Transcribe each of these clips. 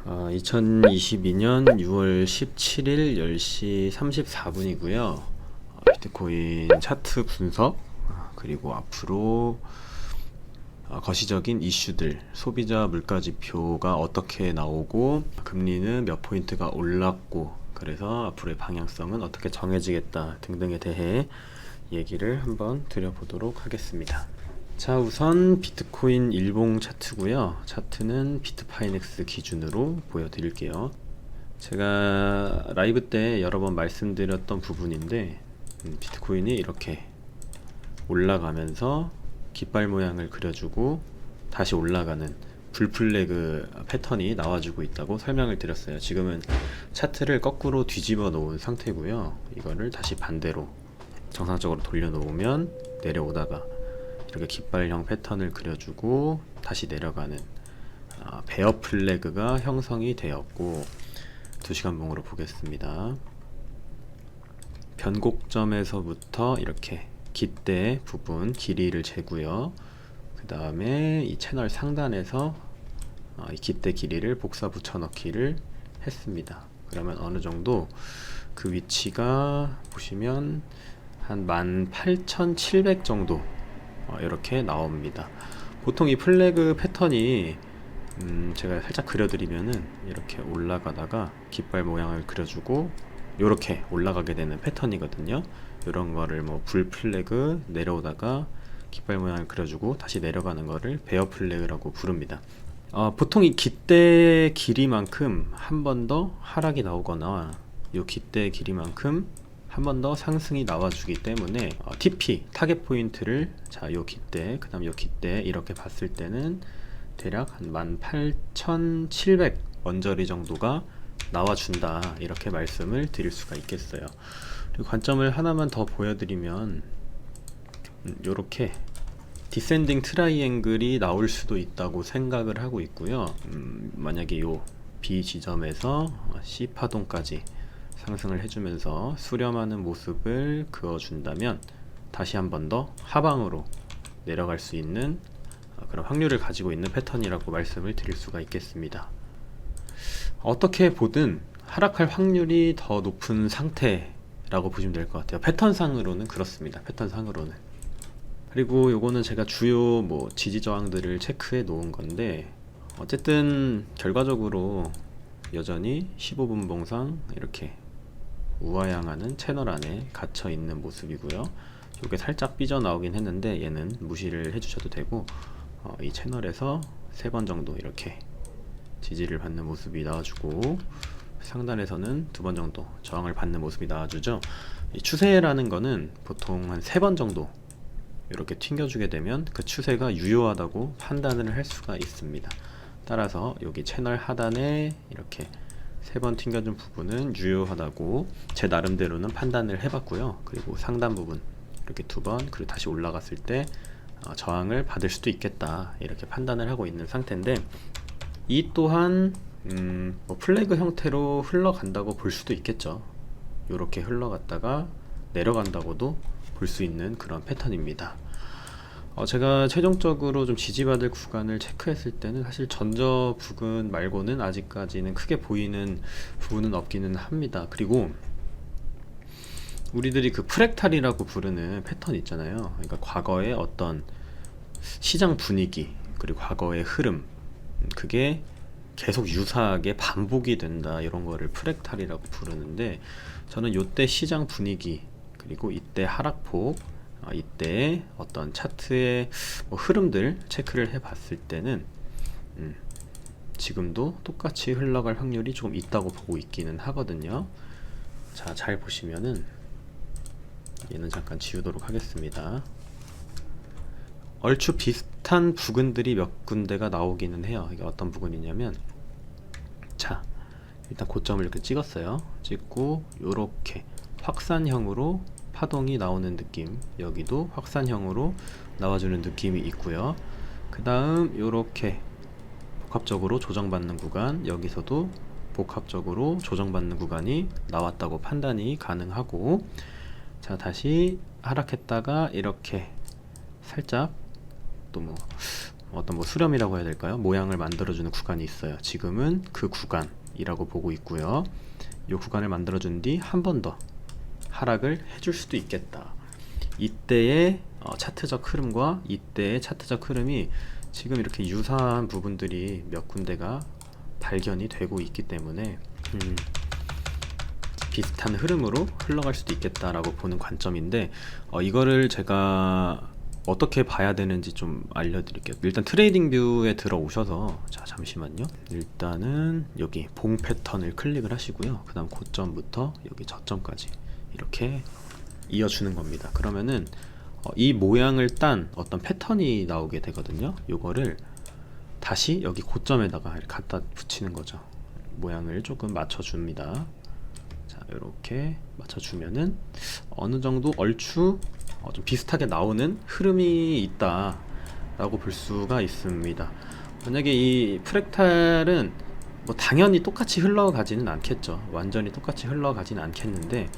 2022년 6월 17일 10시 34분이고요. 비트코인 차트 분석, 그리고 앞으로 거시적인 이슈들, 소비자 물가지표가 어떻게 나오고, 금리는 몇 포인트가 올랐고, 그래서 앞으로의 방향성은 어떻게 정해지겠다 등등에 대해 얘기를 한번 드려보도록 하겠습니다. 자, 우선 비트코인 일봉 차트고요. 차트는 비트파이넥스 기준으로 보여드릴게요. 제가 라이브 때 여러 번 말씀드렸던 부분인데, 비트코인이 이렇게 올라가면서 깃발 모양을 그려주고 다시 올라가는 불플래그 패턴이 나와주고 있다고 설명을 드렸어요. 지금은 차트를 거꾸로 뒤집어 놓은 상태고요. 이거를 다시 반대로 정상적으로 돌려놓으면 내려오다가 이렇게 깃발형 패턴을 그려주고 다시 내려가는 베어 플래그가 형성이 되었고, 2시간 봉으로 보겠습니다. 변곡점에서부터 이렇게 깃대 부분 길이를 재고요. 그 다음에 이 채널 상단에서 이 깃대 길이를 복사 붙여넣기를 했습니다. 그러면 어느 정도 그 위치가 보시면 한 18,700 정도 이렇게 나옵니다. 보통 이 플래그 패턴이 제가 살짝 그려드리면은 이렇게 올라가다가 깃발 모양을 그려주고 이렇게 올라가게 되는 패턴이거든요. 이런 거를 뭐 불 플래그, 내려오다가 깃발 모양을 그려주고 다시 내려가는 거를 베어 플래그라고 부릅니다. 보통 이 깃대 길이만큼 한 번 더 하락이 나오거나 이 깃대 길이만큼 한 번 더 상승이 나와주기 때문에 TP, 타겟 포인트를 요 깃대, 그 다음 요 깃대 이렇게 봤을 때는 대략 한 18,700 언저리 정도가 나와준다, 이렇게 말씀을 드릴 수가 있겠어요. 그리고 관점을 하나만 더 보여드리면 요렇게 디센딩 트라이앵글이 나올 수도 있다고 생각을 하고 있고요. 만약에 요 B 지점에서 C 파동까지 상승을 해주면서 수렴하는 모습을 그어준다면 다시 한 번 더 하방으로 내려갈 수 있는 그런 확률을 가지고 있는 패턴이라고 말씀을 드릴 수가 있겠습니다. 어떻게 보든 하락할 확률이 더 높은 상태라고 보시면 될 것 같아요. 패턴상으로는 그렇습니다. 패턴상으로는. 그리고 요거는 제가 주요 지지 저항들을 체크해 놓은 건데, 어쨌든 결과적으로 여전히 15분 봉상 이렇게 우하향하는 채널 안에 갇혀 있는 모습이고요. 이게 살짝 삐져나오긴 했는데 얘는 무시를 해주셔도 되고, 이 채널에서 3번 정도 이렇게 지지를 받는 모습이 나와주고, 상단에서는 2번 정도 저항을 받는 모습이 나와주죠. 이 추세라는 거는 보통 한 3번 정도 이렇게 튕겨주게 되면 그 추세가 유효하다고 판단을 할 수가 있습니다. 따라서 여기 채널 하단에 이렇게 3번 튕겨준 부분은 유효하다고 제 나름대로는 판단을 해봤고요. 그리고 상단 부분 이렇게 2번, 그리고 다시 올라갔을 때 저항을 받을 수도 있겠다, 이렇게 판단을 하고 있는 상태인데, 이 또한 플래그 형태로 흘러간다고 볼 수도 있겠죠. 이렇게 흘러갔다가 내려간다고도 볼 수 있는 그런 패턴입니다. 제가 최종적으로 좀 지지받을 구간을 체크했을 때는 사실 전저 부근 말고는 아직까지는 크게 보이는 부분은 없기는 합니다. 그리고 우리들이 그 프랙탈이라고 부르는 패턴 있잖아요. 그러니까 과거의 어떤 시장 분위기, 그리고 과거의 흐름, 그게 계속 유사하게 반복이 된다, 이런 거를 프랙탈이라고 부르는데, 저는 요때 시장 분위기, 그리고 이때 하락폭, 이때 어떤 차트의 흐름들 체크를 해 봤을 때는 지금도 똑같이 흘러갈 확률이 조금 있다고 보고 있기는 하거든요. 자, 잘 보시면은 얘는 잠깐 지우도록 하겠습니다. 얼추 비슷한 부근들이 몇 군데가 나오기는 해요. 이게 어떤 부근이냐면, 자, 일단 고점을 이렇게 찍었어요. 찍고 요렇게 확산형으로 파동이 나오는 느낌, 여기도 확산형으로 나와주는 느낌이 있고요. 그 다음 요렇게 복합적으로 조정받는 구간, 여기서도 복합적으로 조정받는 구간이 나왔다고 판단이 가능하고, 자, 다시 하락했다가 이렇게 살짝 또 어떤 뭐 수렴이라고 해야 될까요? 모양을 만들어주는 구간이 있어요. 지금은 그 구간이라고 보고 있고요. 이 구간을 만들어준 뒤 한 번 더 하락을 해줄 수도 있겠다. 이때의 차트적 흐름과 이때의 차트적 흐름이 지금 이렇게 유사한 부분들이 몇 군데가 발견이 되고 있기 때문에 비슷한 흐름으로 흘러갈 수도 있겠다라고 보는 관점인데, 이거를 제가 어떻게 봐야 되는지 좀 알려드릴게요. 일단 트레이딩 뷰에 들어오셔서, 자 잠시만요. 일단은 여기 봉 패턴을 클릭을 하시고요. 그 다음 고점부터 여기 저점까지 이렇게 이어주는 겁니다. 그러면은 이 모양을 딴 어떤 패턴이 나오게 되거든요. 요거를 다시 여기 고점에다가 이렇게 갖다 붙이는 거죠. 모양을 조금 맞춰줍니다. 자, 이렇게 맞춰주면은 어느 정도 얼추 좀 비슷하게 나오는 흐름이 있다 라고 볼 수가 있습니다. 만약에 이 프랙탈은 뭐 당연히 똑같이 흘러가지는 않겠죠. 완전히 똑같이 흘러가지는 않겠는데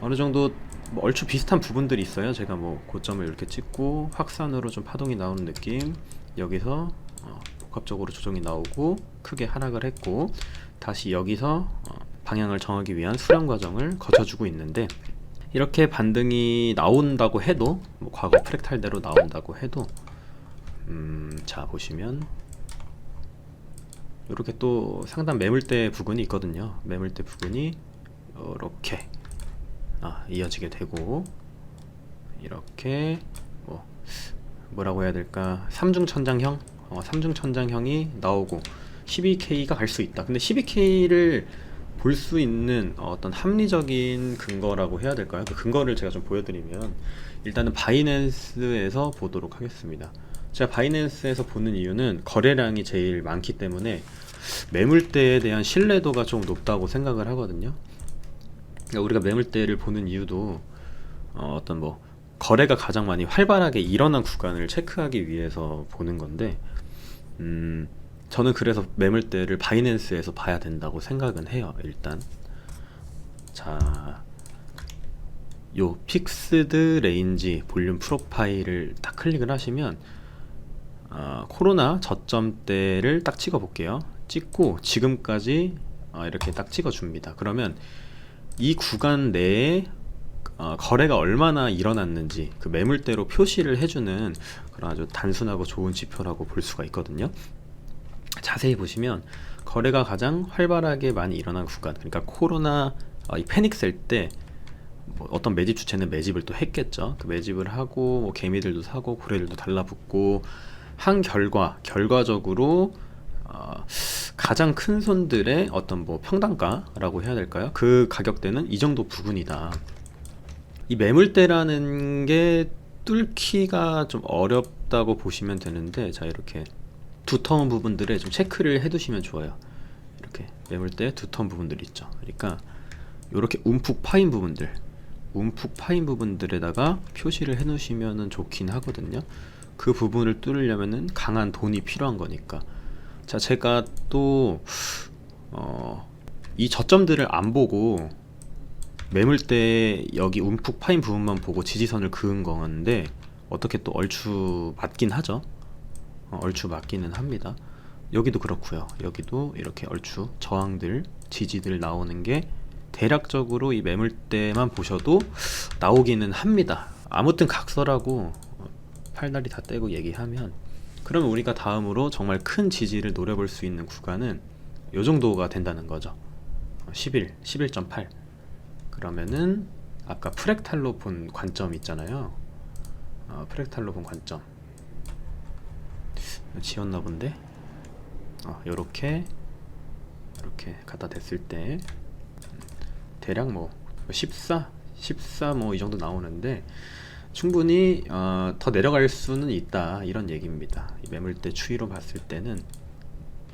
어느 정도 뭐 얼추 비슷한 부분들이 있어요. 제가 뭐 고점을 이렇게 찍고 확산으로 좀 파동이 나오는 느낌, 여기서 복합적으로 조정이 나오고 크게 하락을 했고 다시 여기서 방향을 정하기 위한 수렴 과정을 거쳐주고 있는데, 이렇게 반등이 나온다고 해도 뭐 과거 프랙탈대로 나온다고 해도 자 보시면 이렇게 또 상단 매물대 부근이 있거든요. 매물대 부근이 이렇게 이어지게 되고, 이렇게 뭐라고 해야 될까, 삼중천장형, 삼중천장형이 나오고 12K가 갈 수 있다. 근데 12K를 볼 수 있는 어떤 합리적인 근거라고 해야 될까요? 그 근거를 제가 좀 보여드리면, 일단은 바이낸스에서 보도록 하겠습니다. 제가 바이낸스에서 보는 이유는 거래량이 제일 많기 때문에 매물대에 대한 신뢰도가 좀 높다고 생각을 하거든요. 그러니까 우리가 매물대를 보는 이유도 어떤 뭐 거래가 가장 많이 활발하게 일어난 구간을 체크하기 위해서 보는 건데, 저는 그래서 매물대를 바이낸스에서 봐야 된다고 생각은 해요. 일단 자, 요 픽스드 레인지 볼륨 프로파일을 딱 클릭을 하시면 코로나 저점대를 딱 찍어 볼게요. 찍고 지금까지 이렇게 딱 찍어 줍니다. 그러면 이 구간 내에 거래가 얼마나 일어났는지 그 매물대로 표시를 해주는 그런 아주 단순하고 좋은 지표라고 볼 수가 있거든요. 자세히 보시면 거래가 가장 활발하게 많이 일어난 구간, 그러니까 코로나 이 패닉 셀 때 뭐 어떤 매집 주체는 매집을 또 했겠죠. 그 매집을 하고 뭐 개미들도 사고 고래들도 달라붙고 한 결과적으로 가장 큰 손들의 어떤 뭐 평단가라고 해야 될까요? 그 가격대는 이 정도 부근이다. 이 매물대라는 게 뚫기가 좀 어렵다고 보시면 되는데, 자 이렇게 두터운 부분들에 좀 체크를 해두시면 좋아요. 이렇게 매물대 두터운 부분들 있죠. 그러니까 이렇게 움푹 파인 부분들에다가 표시를 해놓으시면 좋긴 하거든요. 그 부분을 뚫으려면은 강한 돈이 필요한 거니까. 자, 제가 또 이 저점들을 안 보고 매물대 여기 움푹 파인 부분만 보고 지지선을 그은 건데, 어떻게 또 얼추 맞긴 하죠. 얼추 맞기는 합니다. 여기도 그렇고요. 여기도 이렇게 얼추 저항들, 지지들 나오는 게 대략적으로 이 매물대만 보셔도 나오기는 합니다. 아무튼 각설하고 팔다리 다 떼고 얘기하면, 그러면 우리가 다음으로 정말 큰 지지를 노려볼 수 있는 구간은 요 정도가 된다는 거죠. 11.8. 그러면은 아까 프랙탈로 본 관점 있잖아요. 프랙탈로 본 관점 지웠나 본데, 요렇게 이렇게 갖다 댔을 때 대략 뭐 14 뭐 이 정도 나오는데, 충분히 더 내려갈 수는 있다, 이런 얘기입니다. 이 매물대 추이로 봤을 때는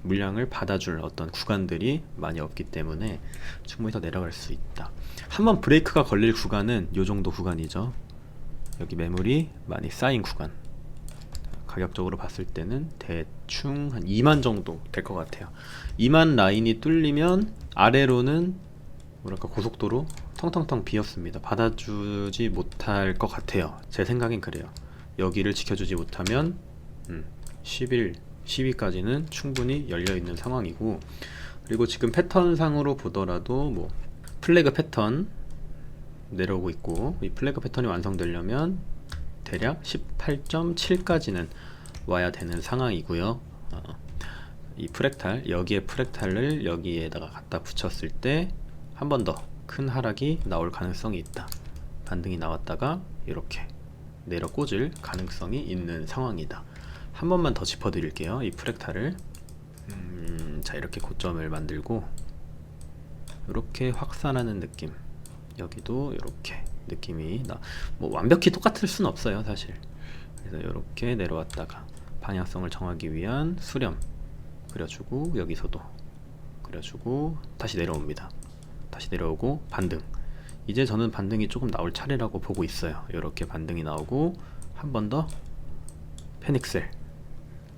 물량을 받아줄 어떤 구간들이 많이 없기 때문에 충분히 더 내려갈 수 있다. 한번 브레이크가 걸릴 구간은 요 정도 구간이죠. 여기 매물이 많이 쌓인 구간, 가격적으로 봤을 때는 대충 한 2만 정도 될 것 같아요. 2만 라인이 뚫리면 아래로는 뭐랄까 고속도로 텅텅텅 비었습니다. 받아주지 못할 것 같아요. 제 생각엔 그래요. 여기를 지켜주지 못하면 10일, 10위까지는 충분히 열려있는 상황이고, 그리고 지금 패턴상으로 보더라도 뭐 플래그 패턴 내려오고 있고, 이 플래그 패턴이 완성되려면 대략 18.7까지는 와야 되는 상황이고요. 이 프랙탈, 여기에 프랙탈을 여기에다가 갖다 붙였을 때 한 번 더 큰 하락이 나올 가능성이 있다. 반등이 나왔다가 이렇게 내려 꽂을 가능성이 있는 상황이다. 한 번만 더 짚어 드릴게요. 이 프랙탈을 자, 이렇게 고점을 만들고 이렇게 확산하는 느낌, 여기도 이렇게 느낌이 뭐 완벽히 똑같을 순 없어요 사실. 그래서 이렇게 내려왔다가 방향성을 정하기 위한 수렴 그려주고, 여기서도 그려주고 다시 내려옵니다. 다시 내려오고 반등. 이제 저는 반등이 조금 나올 차례라고 보고 있어요. 이렇게 반등이 나오고 한 번 더 패닉셀.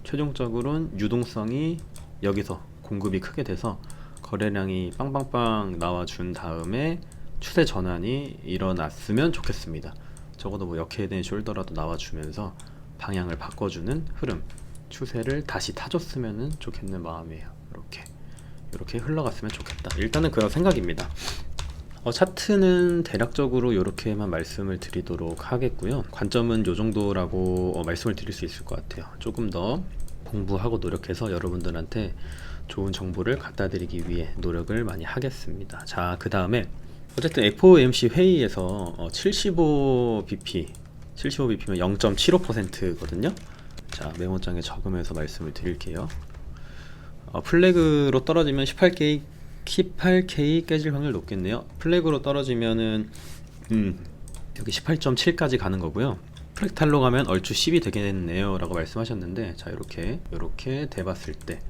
최종적으로는 유동성이 여기서 공급이 크게 돼서 거래량이 빵빵빵 나와준 다음에 추세 전환이 일어났으면 좋겠습니다. 적어도 뭐 역헤드 앤 숄더라도 나와주면서 방향을 바꿔주는 흐름, 추세를 다시 타줬으면 좋겠는 마음이에요. 이렇게 흘러갔으면 좋겠다. 일단은 그런 생각입니다. 차트는 대략적으로 이렇게만 말씀을 드리도록 하겠고요. 관점은 요 정도라고 말씀을 드릴 수 있을 것 같아요. 조금 더 공부하고 노력해서 여러분들한테 좋은 정보를 갖다 드리기 위해 노력을 많이 하겠습니다. 자, 그 다음에 어쨌든 FOMC 회의에서 75bp 75bp면 0.75%거든요 자, 메모장에 적으면서 말씀을 드릴게요. 플래그로 떨어지면 18K 깨질 확률 높겠네요. 플래그로 떨어지면은 여기 18.7까지 가는 거고요. 프랙탈로 가면 얼추 10이 되겠네요 라고 말씀하셨는데, 자, 이렇게 대봤을 때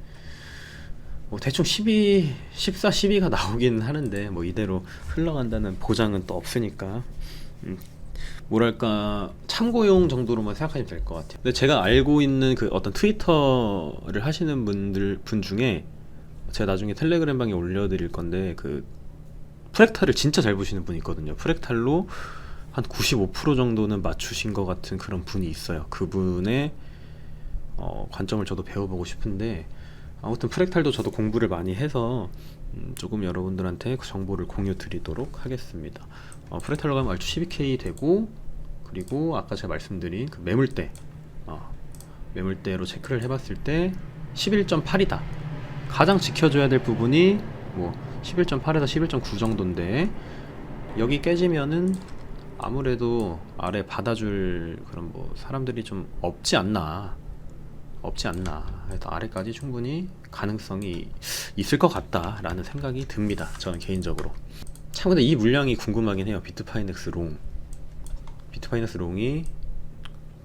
뭐 대충 12, 14, 12가 나오긴 하는데 뭐 이대로 흘러간다는 보장은 또 없으니까 뭐랄까 참고용 정도로만 생각하시면 될 것 같아요. 근데 제가 알고 있는 그 어떤 트위터를 하시는 분 중에 제가 나중에 텔레그램 방에 올려드릴 건데, 그 프랙탈을 진짜 잘 보시는 분이 있거든요. 프랙탈로 한 95% 정도는 맞추신 것 같은 그런 분이 있어요. 그분의 관점을 저도 배워보고 싶은데, 아무튼 프랙탈도 저도 공부를 많이 해서 조금 여러분들한테 그 정보를 공유 드리도록 하겠습니다. 프랙탈로 가면 얼추 12K 되고, 그리고 아까 제가 말씀드린 그 매물대로 체크를 해봤을 때 11.8이다. 가장 지켜줘야 될 부분이 뭐 11.8에서 11.9 정도인데, 여기 깨지면은 아무래도 아래 받아줄 그런 뭐 사람들이 좀 없지 않나. 그래서 아래까지 충분히 가능성이 있을 것 같다라는 생각이 듭니다. 저는 개인적으로. 참 근데 이 물량이 궁금하긴 해요. 비트파이넥스 롱이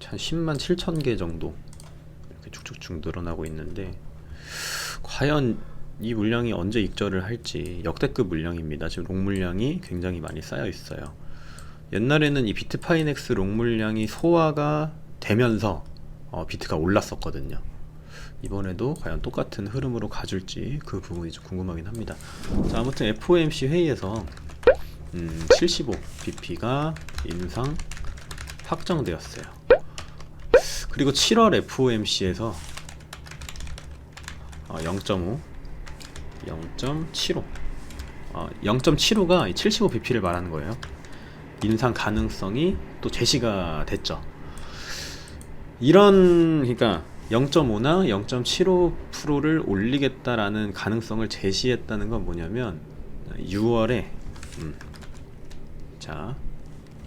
한 10만 7천 개 정도 이렇게 쭉쭉쭉 늘어나고 있는데, 과연 이 물량이 언제 익절을 할지. 역대급 물량입니다. 지금 롱 물량이 굉장히 많이 쌓여 있어요. 옛날에는 이 비트파이넥스 롱 물량이 소화가 되면서 비트가 올랐었거든요. 이번에도 과연 똑같은 흐름으로 가줄지 그 부분이 좀 궁금하긴 합니다. 자, 아무튼 FOMC 회의에서 75bp가 인상 확정되었어요. 그리고 7월 FOMC에서 0.5, 0.75, 0.75가 75bp를 말하는 거예요. 인상 가능성이 또 제시가 됐죠. 그러니까 0.5나 0.75%를 올리겠다라는 가능성을 제시했다는 건 뭐냐면 6월에 자,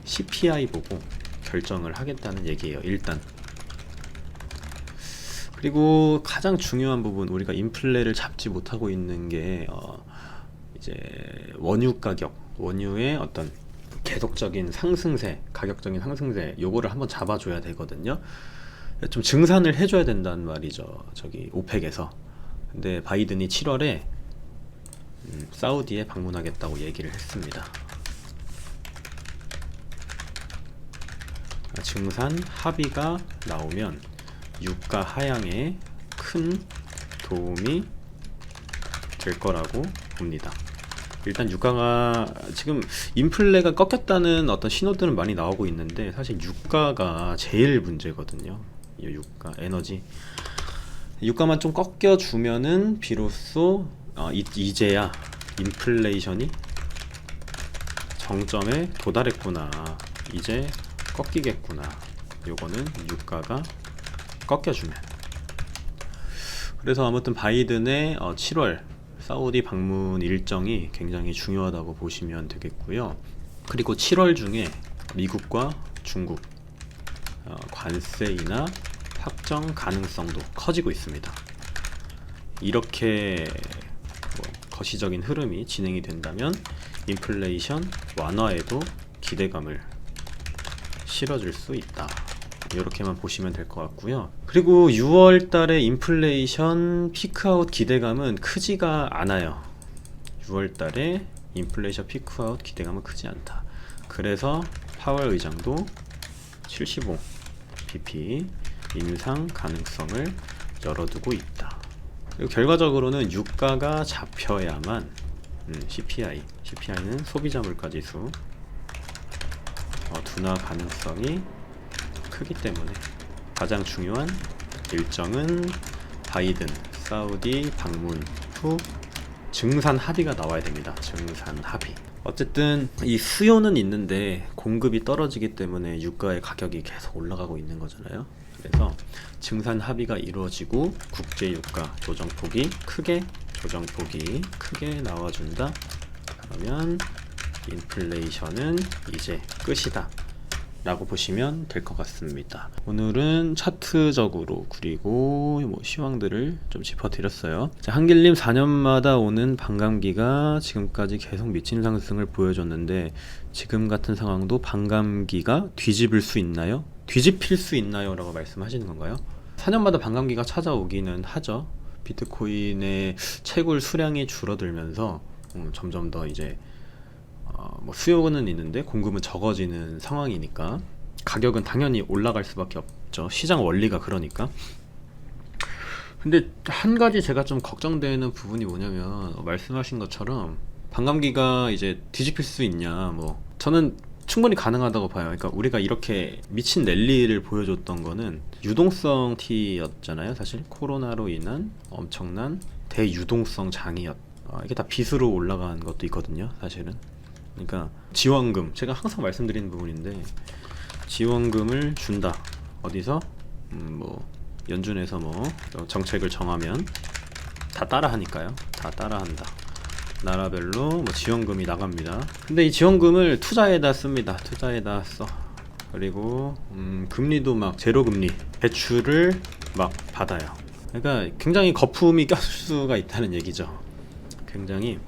CPI 보고 결정을 하겠다는 얘기예요. 일단. 그리고 가장 중요한 부분, 우리가 인플레를 잡지 못하고 있는 게 이제 원유 가격, 원유의 어떤 계속적인 상승세, 가격적인 상승세, 요거를 한번 잡아줘야 되거든요. 좀 증산을 해줘야 된다는 말이죠. 저기 오펙에서. 근데 바이든이 7월에 사우디에 방문하겠다고 얘기를 했습니다. 증산 합의가 나오면 유가 하향에 큰 도움이 될 거라고 봅니다. 일단 유가가 지금 인플레가 꺾였다는 어떤 신호들은 많이 나오고 있는데, 사실 유가가 제일 문제거든요. 이 유가, 에너지. 유가만 좀 꺾여주면은 비로소 이제야 인플레이션이 정점에 도달했구나, 이제 꺾이겠구나, 요거는 유가가 꺾여주면. 그래서 아무튼 바이든의 7월 사우디 방문 일정이 굉장히 중요하다고 보시면 되겠고요. 그리고 7월 중에 미국과 중국 관세 인하 확정 가능성도 커지고 있습니다. 이렇게 거시적인 흐름이 진행이 된다면 인플레이션 완화에도 기대감을 실어줄 수 있다, 이렇게만 보시면 될 것 같고요. 그리고 6월 달에 인플레이션 피크아웃 기대감은 크지가 않아요. 6월 달에 인플레이션 피크아웃 기대감은 크지 않다. 그래서 파월 의장도 75bp 인상 가능성을 열어두고 있다. 그리고 결과적으로는 유가가 잡혀야만 CPI는 소비자 물가지수 둔화 가능성이 크기 때문에 가장 중요한 일정은 바이든 사우디 방문 후 증산 합의가 나와야 됩니다. 증산 합의. 어쨌든 이 수요는 있는데 공급이 떨어지기 때문에 유가의 가격이 계속 올라가고 있는 거잖아요. 그래서 증산 합의가 이루어지고 국제 유가 조정폭이 크게 나와준다. 그러면 인플레이션은 이제 끝이다 라고 보시면 될 것 같습니다. 오늘은 차트적으로 그리고 시황들을 좀 짚어드렸어요. 한길님, 4년마다 오는 반감기가 지금까지 계속 미친 상승을 보여줬는데 지금 같은 상황도 반감기가 뒤집을 수 있나요? 뒤집힐 수 있나요? 라고 말씀하시는 건가요? 4년마다 반감기가 찾아오기는 하죠. 비트코인의 채굴 수량이 줄어들면서 점점 더 이제 수요는 있는데 공급은 적어지는 상황이니까 가격은 당연히 올라갈 수밖에 없죠. 시장 원리가 그러니까. 근데 한 가지 제가 좀 걱정되는 부분이 뭐냐면, 말씀하신 것처럼 반감기가 이제 뒤집힐 수 있냐, 저는 충분히 가능하다고 봐요. 그러니까 우리가 이렇게 미친 랠리를 보여줬던 거는 유동성 T였잖아요. 사실 코로나로 인한 엄청난 대유동성 이게 다 빚으로 올라간 것도 있거든요, 사실은. 그러니까 지원금, 제가 항상 말씀드리는 부분인데, 지원금을 준다. 어디서? 연준에서 정책을 정하면 다 따라하니까요. 다 따라한다. 나라별로 지원금이 나갑니다. 근데 이 지원금을 투자에다 씁니다. 투자에다 써. 그리고 금리도 제로금리 대출을 받아요. 그러니까 굉장히 거품이 껴줄 수가 있다는 얘기죠. 굉장히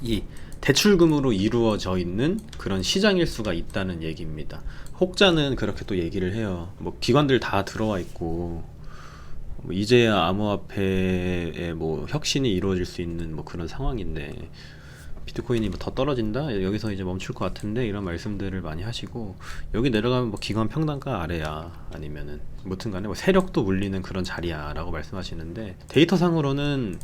이 대출금으로 이루어져 있는 그런 시장일 수가 있다는 얘기입니다. 혹자는 그렇게 또 얘기를 해요. 기관들 다 들어와 있고 이제야 암호화폐에 혁신이 이루어질 수 있는 그런 상황인데 비트코인이 더 떨어진다? 여기서 이제 멈출 것 같은데, 이런 말씀들을 많이 하시고, 여기 내려가면 기관 평단가 아래야, 아니면은 무튼 간에 세력도 물리는 그런 자리야 라고 말씀하시는데, 데이터상으로는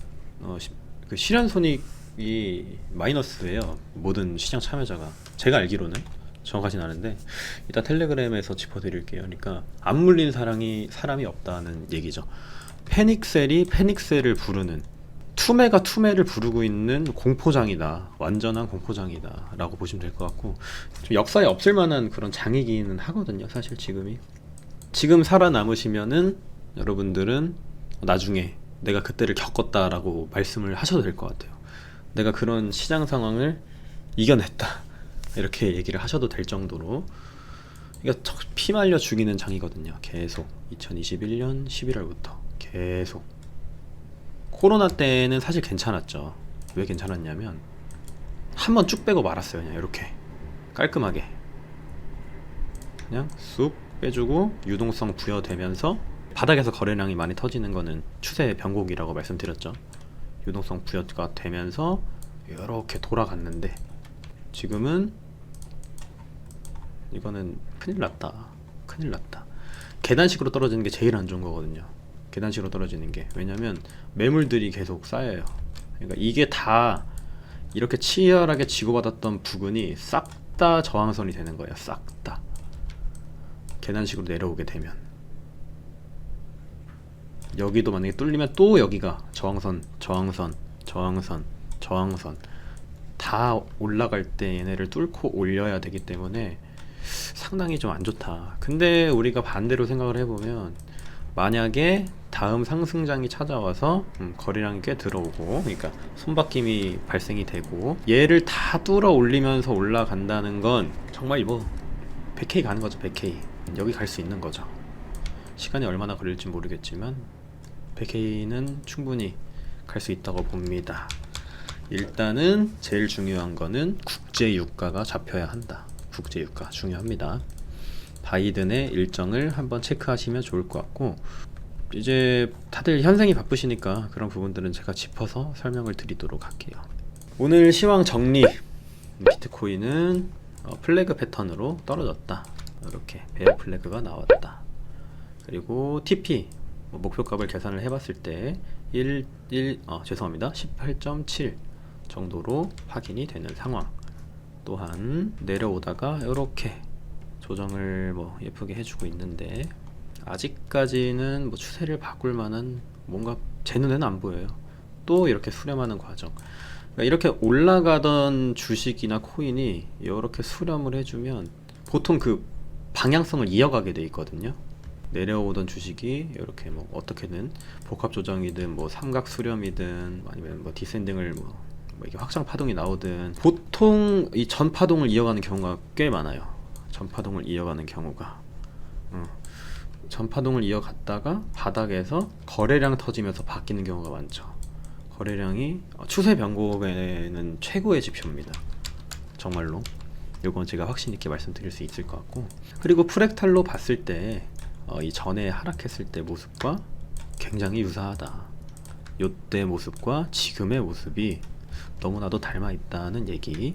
그 실현손익이 마이너스예요. 모든 시장 참여자가. 제가 알기로는 정확하진 않은데 이따 텔레그램에서 짚어드릴게요. 그러니까 안 물린 사람이 없다는 얘기죠. 패닉셀이 패닉셀을 부르는, 투매가 투매를 부르고 있는 공포장이다. 완전한 공포장이다 라고 보시면 될 것 같고, 좀 역사에 없을 만한 그런 장이기는 하거든요. 사실 지금 살아남으시면은 여러분들은 나중에 내가 그때를 겪었다라고 말씀을 하셔도 될 것 같아요. 내가 그런 시장 상황을 이겨냈다, 이렇게 얘기를 하셔도 될 정도로. 그러니까 피 말려 죽이는 장이거든요. 계속 2021년 11월부터 계속. 코로나 때는 사실 괜찮았죠. 왜 괜찮았냐면 한번 쭉 빼고 말았어요. 그냥 이렇게 깔끔하게 그냥 쑥 빼주고 유동성 부여되면서 바닥에서 거래량이 많이 터지는 거는 추세 변곡이라고 말씀드렸죠. 유동성 부여가 되면서 이렇게 돌아갔는데, 지금은 이거는 큰일 났다. 계단식으로 떨어지는 게 제일 안 좋은 거거든요. 계단식으로 떨어지는 게. 왜냐면 매물들이 계속 쌓여요. 그러니까 이게 다 이렇게 치열하게 지고받았던 부근이 싹 다 저항선이 되는 거예요. 싹 다 계단식으로 내려오게 되면. 여기도 만약에 뚫리면 또 여기가 저항선, 저항선, 저항선, 저항선 다 올라갈 때 얘네를 뚫고 올려야 되기 때문에 상당히 좀 안 좋다. 근데 우리가 반대로 생각을 해보면 만약에 다음 상승장이 찾아와서 거래량이 꽤 들어오고, 그러니까 손바뀜이 발생이 되고 얘를 다 뚫어 올리면서 올라간다는 건 정말 뭐 100K 가는 거죠. 100K 여기 갈 수 있는 거죠. 시간이 얼마나 걸릴지 모르겠지만 100K는 충분히 갈 수 있다고 봅니다. 일단은 제일 중요한 거는 국제 유가가 잡혀야 한다. 국제 유가 중요합니다. 바이든의 일정을 한번 체크하시면 좋을 것 같고, 이제 다들 현생이 바쁘시니까 그런 부분들은 제가 짚어서 설명을 드리도록 할게요. 오늘 시황 정리. 비트코인은 플래그 패턴으로 떨어졌다. 이렇게 베어 플래그가 나왔다. 그리고 TP 목표값을 계산을 해봤을 때 18.7 정도로 확인이 되는 상황. 또한 내려오다가 이렇게 조정을 뭐 예쁘게 해주고 있는데 아직까지는 뭐 추세를 바꿀 만한 뭔가 제 눈에는 안 보여요. 또 이렇게 수렴하는 과정. 그러니까 이렇게 올라가던 주식이나 코인이 이렇게 수렴을 해주면 보통 그 방향성을 이어가게 돼 있거든요. 내려오던 주식이 이렇게 뭐 어떻게든 복합 조정이든 뭐 삼각 수렴이든 아니면 뭐 디센딩을 뭐 이게 확장 파동이 나오든 보통 이 전 파동을 이어가는 경우가 꽤 많아요. 전 파동을 이어가는 경우가 전 파동을 이어갔다가 바닥에서 거래량 터지면서 바뀌는 경우가 많죠. 거래량이 추세 변곡에는 최고의 지표입니다. 정말로 요건 제가 확신 있게 말씀드릴 수 있을 것 같고, 그리고 프랙탈로 봤을 때 이 전에 하락했을 때 모습과 굉장히 유사하다. 요때 모습과 지금의 모습이 너무나도 닮아 있다는 얘기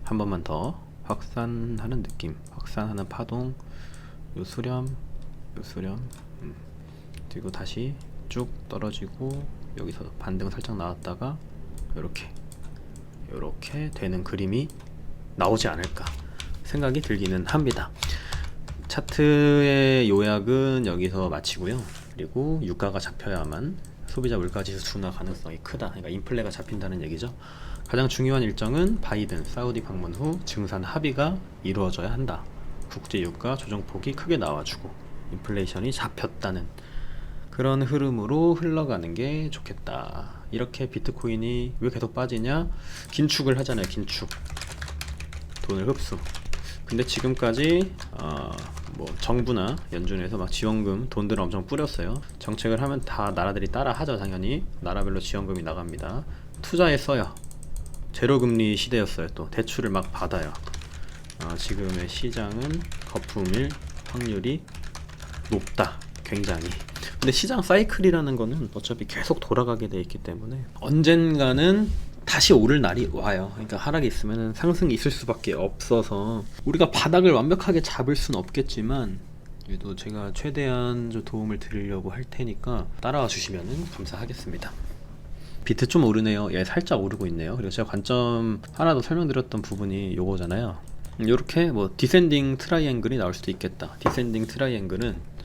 한 번만 더 확산하는 느낌, 확산하는 파동, 요 수렴, 요 수렴, 그리고 다시 쭉 떨어지고 여기서 반등 살짝 나왔다가 요렇게 되는 그림이 나오지 않을까 생각이 들기는 합니다. 차트의 요약은 여기서 마치고요. 그리고 유가가 잡혀야만 소비자 물가지수 둔화 가능성이 크다. 그러니까 인플레가 잡힌다는 얘기죠. 가장 중요한 일정은 바이든 사우디 방문 후 증산 합의가 이루어져야 한다. 국제 유가 조정폭이 크게 나와주고 인플레이션이 잡혔다는 그런 흐름으로 흘러가는 게 좋겠다. 이렇게 비트코인이 왜 계속 빠지냐? 긴축을 하잖아요. 긴축, 돈을 흡수. 근데 지금까지 뭐 정부나 연준에서 막 지원금 돈들을 엄청 뿌렸어요. 정책을 하면 다 나라들이 따라 하죠. 당연히 나라별로 지원금이 나갑니다. 투자에 써요. 제로금리 시대였어요. 또 대출을 막 받아요. 지금의 시장은 거품일 확률이 높다. 굉장히. 근데 시장 사이클이라는 거는 어차피 계속 돌아가게 돼 있기 때문에 언젠가는 다시 오를 날이 와요. 그러니까 하락이 있으면 상승이 있을 수밖에 없어서 우리가 바닥을 완벽하게 잡을 수는 없겠지만 그래도 제가 최대한 좀 도움을 드리려고 할 테니까 따라와 주시면 감사하겠습니다. 비트 좀 오르네요. 예, 살짝 오르고 있네요. 그리고 제가 관점 하나 더 설명드렸던 부분이 요거잖아요. 이렇게 뭐 디센딩 트라이앵글이 나올 수도 있겠다. 디센딩 트라이앵글은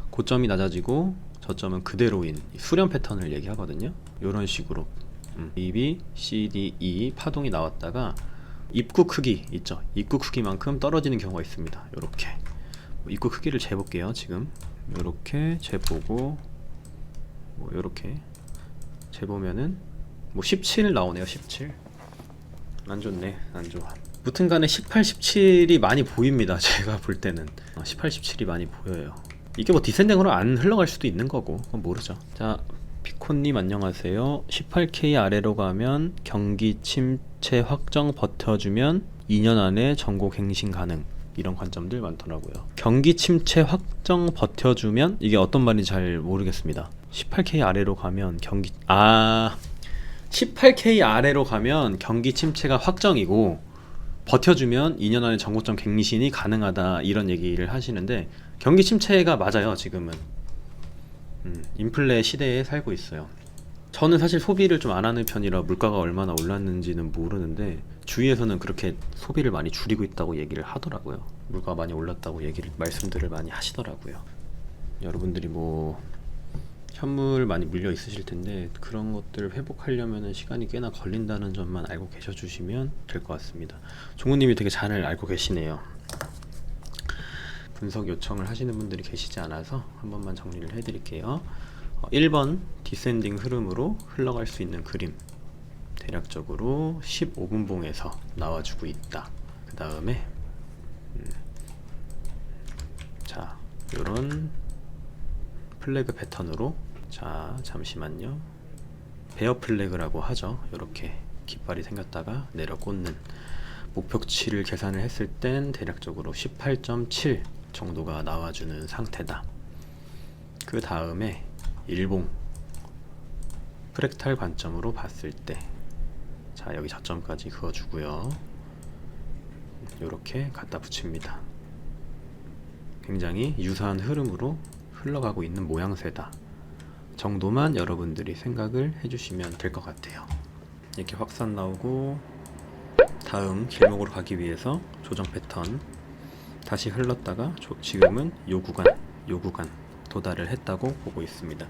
고점이 낮아지고 저점은 그대로인 수렴 패턴을 얘기하거든요. 이런 식으로 B, B, C, D, E 파동이 나왔다가 입구 크기 있죠. 입구 크기만큼 떨어지는 경우가 있습니다. 이렇게 입구 크기를 재볼게요. 지금 이렇게 재보고 뭐 이렇게 재보면은 뭐 17 나오네요. 17 안 좋네. 안 좋아. 무튼간에 18, 17이 많이 보입니다. 제가 볼 때는 18, 17이 많이 보여요. 이게 뭐 디센딩으로 안 흘러갈 수도 있는 거고 그건 모르죠. 자, 피콘님 안녕하세요. 18K 아래로 가면 경기 침체 확정 버텨주면 2년 안에 전고 갱신 가능. 이런 관점들 많더라고요. 경기 침체 확정 버텨주면 이게 어떤 말인지 잘 모르겠습니다. 18K 아래로 가면 18K 아래로 가면 경기 침체가 확정이고 버텨주면 2년 안에 전고점 갱신이 가능하다 이런 얘기를 하시는데 경기 침체가 맞아요. 지금은 인플레 시대에 살고 있어요. 저는 사실 소비를 좀 안 하는 편이라 물가가 얼마나 올랐는지는 모르는데 주위에서는 그렇게 소비를 많이 줄이고 있다고 얘기를 하더라고요. 물가가 많이 올랐다고 말씀들을 많이 하시더라고요. 여러분들이 뭐 현물 많이 물려 있으실 텐데 그런 것들을 회복하려면 시간이 꽤나 걸린다는 점만 알고 계셔 주시면 될 것 같습니다. 종우님이 되게 잘 알고 계시네요. 분석 요청을 하시는 분들이 계시지 않아서 한 번만 정리를 해 드릴게요. 1번 디센딩 흐름으로 흘러갈 수 있는 그림, 대략적으로 15분봉에서 나와주고 있다. 그 다음에 자, 요런 플래그 패턴으로, 자 잠시만요, 베어 플래그라고 하죠. 이렇게 깃발이 생겼다가 내려 꽂는 목표치를 계산을 했을 땐 대략적으로 18.7 정도가 나와주는 상태다. 그 다음에 일봉 프랙탈 관점으로 봤을 때, 자 여기 저점까지 그어주고요. 이렇게 갖다 붙입니다. 굉장히 유사한 흐름으로 흘러가고 있는 모양새다 정도만 여러분들이 생각을 해주시면 될 것 같아요. 이렇게 확산 나오고 다음 길목으로 가기 위해서 조정 패턴 다시 흘렀다가 지금은 요 구간 도달을 했다고 보고 있습니다.